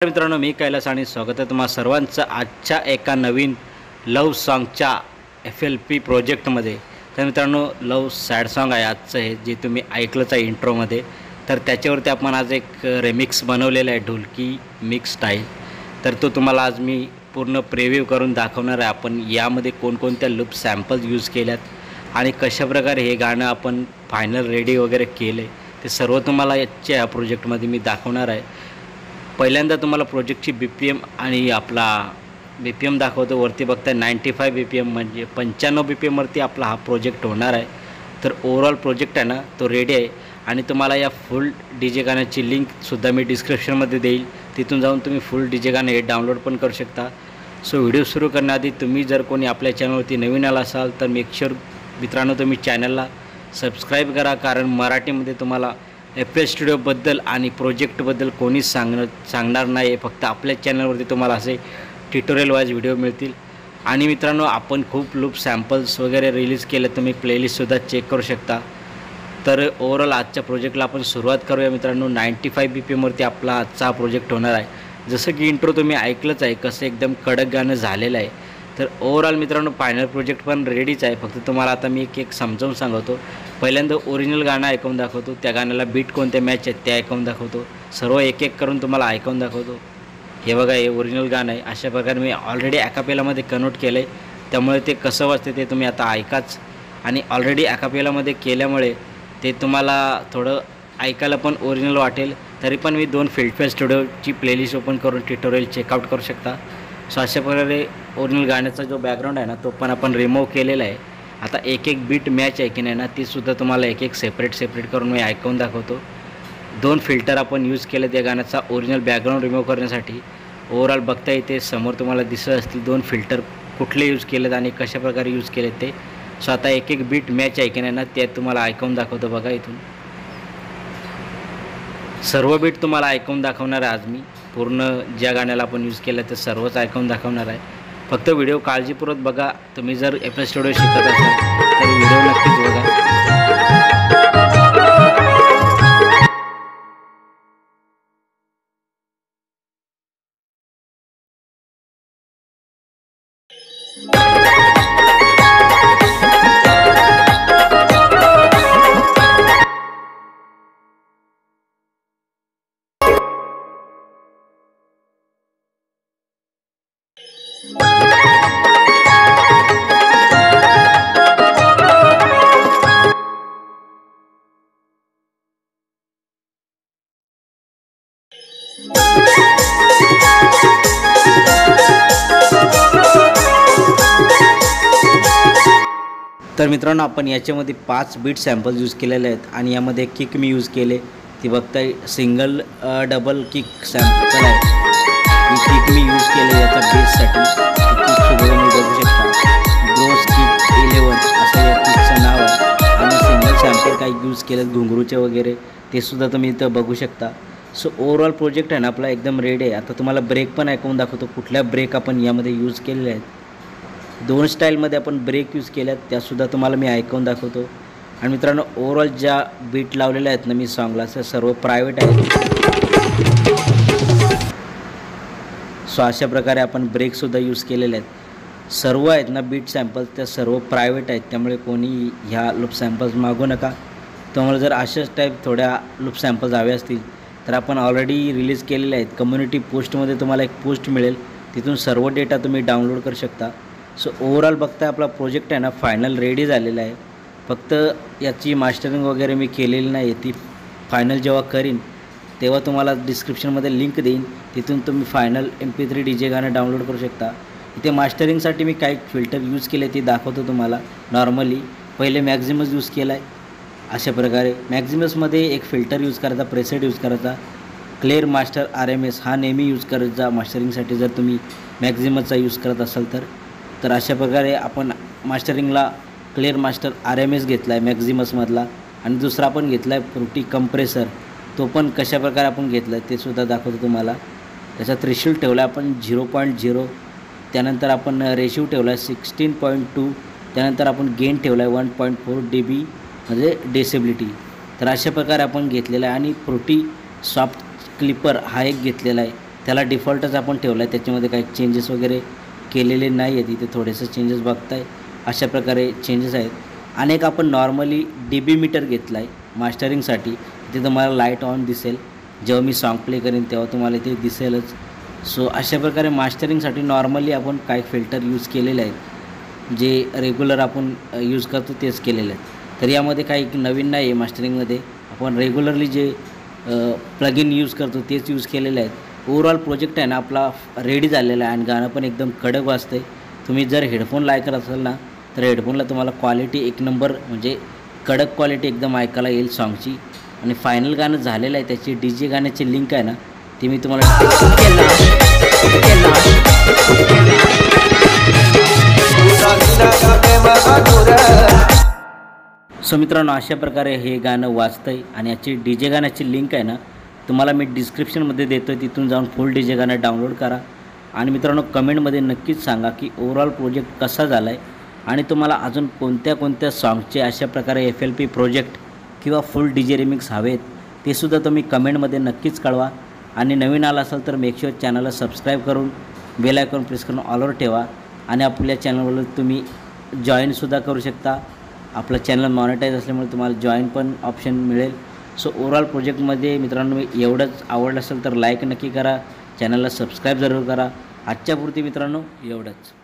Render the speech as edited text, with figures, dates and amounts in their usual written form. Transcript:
मित्रांनो, मी कैलास आणि स्वागत आहे तुम्हा सर्वांचं आजच्या एका नवीन लव सॉन्गच्या FLP प्रोजेक्टमध्ये. तर मित्रांनो, लव सॅड सॉन्ग आहे आजचं हे, जे तुम्ही ऐकलंच आहे इंट्रोमध्ये. तर त्याच्यावरती आपण आज एक रिमिक्स बनवलेला आहे, ढोलकी मिक्स स्टाईल. तर तो तुम्हाला आज मी पूर्ण प्रिव्ह्यू करून दाखवणार आहे. आपण यामध्ये कोणकोणत्या लूप सॅम्पल्स यूज केल्यात आणि कशाप्रकारे हे गाणं आपण फायनल रेडी वगैरे केलं आहे, ते सर्व तुम्हाला याच्या प्रोजेक्टमध्ये मी दाखवणार आहे. पहिल्यांदा तुम्हाला प्रोजेक्टची BPM आणि आपला BPM दाखवतो. वरती बघताय 95 BPM, म्हणजे 95 BPMवरती आपला हा प्रोजेक्ट होणार आहे. तर ओव्हरऑल प्रोजेक्ट आहे ना, तो रेडी आहे. आणि तुम्हाला या फुल DJ गाण्याची लिंकसुद्धा मी डिस्क्रिप्शनमध्ये देईल. तिथून जाऊन तुम्ही फुल DJ गाणं हे डाउनलोड पण करू शकता. सो व्हिडिओ सुरू करण्याआधी तुम्ही जर कोणी आपल्या चॅनलवरती नवीन आला असाल तर मेक शुअर मित्रांनो तुम्ही चॅनलला सबस्क्राईब करा, कारण मराठीमध्ये तुम्हाला FL स्टुडिओबद्दल आणि प्रोजेक्टबद्दल कोणीच सांगणार नाही. फक्त आपल्या चॅनलवरती तुम्हाला असे ट्युटोरियल वाईज व्हिडिओ मिळतील. आणि मित्रांनो, आपण खूप लूप सॅम्पल्स वगैरे रिलीज केले, तुम्ही प्लेलिस्टसुद्धा चेक करू शकता. तर ओव्हरऑल आजच्या प्रोजेक्टला आपण सुरुवात करूया मित्रांनो. 95 BPMवरती आपला आजचा हा प्रोजेक्ट होणार आहे. जसं की इंट्रो तुम्ही ऐकलंच आहे, कसं एकदम कडक गाणं झालेलं आहे. तर ओव्हरऑल मित्रांनो, फायनल प्रोजेक्ट पण रेडीच आहे. फक्त तुम्हाला आता मी एक समजावून सांगतो. पहिल्यांदा ओरिजिनल गाणं ऐकून दाखवतो, त्या गाण्याला बीट कोणते मॅच आहेत ते ऐकून दाखवतो. सर्व एक एक करून तुम्हाला ऐकून दाखवतो. हे बघा, हे ओरिजिनल गाणं आहे. अशा प्रकारे मी ऑलरेडी ॲकापेलामध्ये कन्वर्ट केलं आहे, त्यामुळे ते कसं वाजते ते तुम्ही आता ऐकाच. आणि ऑलरेडी ॲकापेलामध्ये केल्यामुळे ते तुम्हाला थोडं ऐकायला पण ओरिजिनल वाटेल. तरी पण मी 2 फील्डफेअर स्टुडिओची प्लेलिस्ट ओपन करून ट्युटोरियल चेकआउट करू शकता. सो अशा प्रकारे ओरिजिनल गाण्याचा जो बॅकग्राऊंड आहे ना, तो पण आपण रिमूव्ह केलेला आहे. आता एक एक बीट मॅच आहे की नाही ना, तीसुद्धा तुम्हाला एक एक सेपरेट करून मी ऐकून दाखवतो. 2 फिल्टर आपण यूज केले त्या गाण्याचा ओरिजिनल बॅकग्राऊंड रिमूव्ह करण्यासाठी. ओव्हरऑल बघता येते समोर तुम्हाला दिसत असतील 2 फिल्टर कुठले यूज केलेत आणि कशाप्रकारे यूज केलेत ते. सो आता एक एक बीट मॅच आहे की नाही ना, ते तुम्हाला ऐकून दाखवतो. बघा, इथून सर्व बीट तुम्हाला ऐकून दाखवणार आहे आज मी. पूर्ण ज्या गाण्याला आपण यूज केलं ते सर्वच ऐकून दाखवणार आहे. फक्त व्हिडिओ काळजीपूर्वक बघा. तुम्ही जर FL स्टुडिओ शिकत असाल तर व्हिडिओ नक्कीच बघा. तर मित्रांनो, आपण याच्यामध्ये 5 बीट सॅम्पल्स यूज केलेले आहेत आणि यामध्ये किक मी यूज केले. ती बघताय सिंगल डबल किक सॅम्पल आहे. ही किक मी यूज केले याचा बेससाठी. किकसुद्धा मी बघू शकता. ब्रोस किक 11 असं या किकचं नाव आहे. आणि सिंगल सॅम्पल काही यूज केलेत घुंगरूचे वगैरे, ते सुद्धा तुम्ही इथं बघू शकता. सो ओव्हरऑल प्रोजेक्ट आहे ना आपला एकदम रेडी आहे. आता तुम्हाला ब्रेक पण ऐकून दाखवतो, कुठल्या ब्रेक आपण यामध्ये यूज केलेल्या आहेत. 2 स्टाईलमध्ये आपण ब्रेक यूज केल्यात, त्यासुद्धा तुम्हाला मी ऐकून दाखवतो. आणि मित्रांनो, ओव्हरऑल ज्या बीट लावलेल्या आहेत ना मी सॉन्गला, त्या सर्व प्रायव्हेट आहेत. सो अशा प्रकारे आपण ब्रेकसुद्धा यूज केलेले आहेत. सर्व आहेत ना बीट सॅम्पल्स, त्या सर्व प्रायव्हेट आहेत. त्यामुळे कोणी ह्या लूप सॅम्पल्स मागू नका. तुम्हाला जर अशाच टाईप थोड्या लूप सॅम्पल्स हवे असतील तर आपण ऑलरेडी रिलीज केलेले आहेत. कम्युनिटी पोस्टमध्ये तुम्हाला एक पोस्ट मिळेल, तिथून सर्व डेटा तुम्ही डाउनलोड करू शकता. सो ओव्हरऑल बघताय आपला प्रोजेक्ट आहे ना फायनल रेडी झालेला आहे. फक्त याची मास्टरिंग वगैरे मी केलेली नाही. ती फायनल जेव्हा करीन तेव्हा तुम्हाला डिस्क्रिप्शनमध्ये लिंक देईन, तिथून तुम्ही फायनल MP3 DJ गाणं डाउनलोड करू शकता. इथे मास्टरिंगसाठी मी काही फिल्टर यूज केले ते दाखवतो तुम्हाला. नॉर्मली पहिले मॅक्झिमस यूज केला आहे. अशा प्रकारे मॅक्झिमसमध्ये एक फिल्टर यूज करायचा, प्रेसेट यूज करायचा. क्लिअर मास्टर RMS हा नेहमी यूज करायचा मास्टरिंगसाठी, जर तुम्ही मॅक्झिमसचा यूज करत असाल तर अशा प्रकारे आपण मास्टरिंगला क्लिअर मास्टर RMS घेतला आहे मॅक्झिमसमधला. आणि दुसरा आपण घेतला आहे फ्रुटी कंप्रेसर, तो पण कशाप्रकारे आपण घेतला आहे ते सुद्धा दाखवतो तुम्हाला. त्याचा थ्रेशोल्ड ठेवला आहे आपण 0.0. त्यानंतर आपण रेशिओ ठेवला आहे 16.2. त्यानंतर आपण गेन ठेवला आहे 1.4 dB म्हणजे डेसिबिलिटी. तर अशा प्रकारे आपण घेतलेला आहे. आणि फ्रुटी सॉफ्ट क्लिपर हा एक घेतलेला आहे. त्याला डिफॉल्टच आपण ठेवला आहे, त्याच्यामध्ये काही चेंजेस वगैरे केलेले नाही आहेत. इथे थोडेसे चेंजेस बघताय, अशा प्रकारे चेंजेस आहेत. आणि एक आपण नॉर्मली DB मीटर घेतला आहे मास्टरिंगसाठी. इथे तुम्हाला लाईट ऑन दिसेल, जेव्हा मी सॉन्ग प्ले करेन तेव्हा तुम्हाला इथे दिसेलच. सो अशा प्रकारे मास्टरिंगसाठी नॉर्मली आपण काही फिल्टर यूज केलेले आहेत, जे रेग्युलर आपण यूज करतो तेच केलेले आहेत. तर यामध्ये काही नवीन नाही आहे. मास्टरिंगमध्ये आपण रेग्युलरली जे प्लगइन यूज करतो तेच यूज केलेले आहेत. ओव्हरऑल प्रोजेक्ट आहे ना आपला रेडी झालेला आहे आणि गाणं पण एकदम कडक वाजतं आहे. तुम्ही जर हेडफोन लायकर असाल ना, तर हेडफोनला तुम्हाला क्वालिटी एक नंबर, म्हणजे कडक क्वालिटी एकदम ऐकायला येईल सॉन्गची. आणि फायनल गाणं झालेलं आहे, त्याची DJ गाण्याची लिंक आहे ना, ती मी तुम्हाला सो मित्रांनो, अशा प्रकारे हे गाणं वाजतं आहे. आणि याची DJ गाण्याची लिंक आहे ना, तुम्हाला मी डिस्क्रिप्शनमध्ये देतो आहे, तिथून जाऊन फुल DJ गाणं डाउनलोड करा. आणि मित्रांनो, कमेंटमध्ये नक्कीच सांगा की ओव्हरऑल प्रोजेक्ट कसा झाला आहे आणि तुम्हाला अजून कोणत्या कोणत्या सॉन्गचे अशा प्रकारे FLP प्रोजेक्ट किंवा फुल DJ रिमिक्स हवेत, ते सुद्धा तुम्ही कमेंटमध्ये नक्कीच कळवा. आणि नवीन आला असाल तर मेक शुअर चॅनलला सबस्क्राईब करून बेल आयकॉन प्रेस करून ऑलवर ठेवा. आणि आपल्या चॅनलवर तुम्ही जॉईनसुद्धा करू शकता. आपलं चॅनल मॉनिटाईज असल्यामुळे तुम्हाला जॉईन पण ऑप्शन मिळेल. सो ओव्हरऑल प्रोजेक्टमध्ये मित्रांनो एवढंच. आवडलं असेल तर लाईक नक्की करा, चॅनलला सबस्क्राईब जरूर करा. आजच्यापुरती मित्रांनो एवढंच.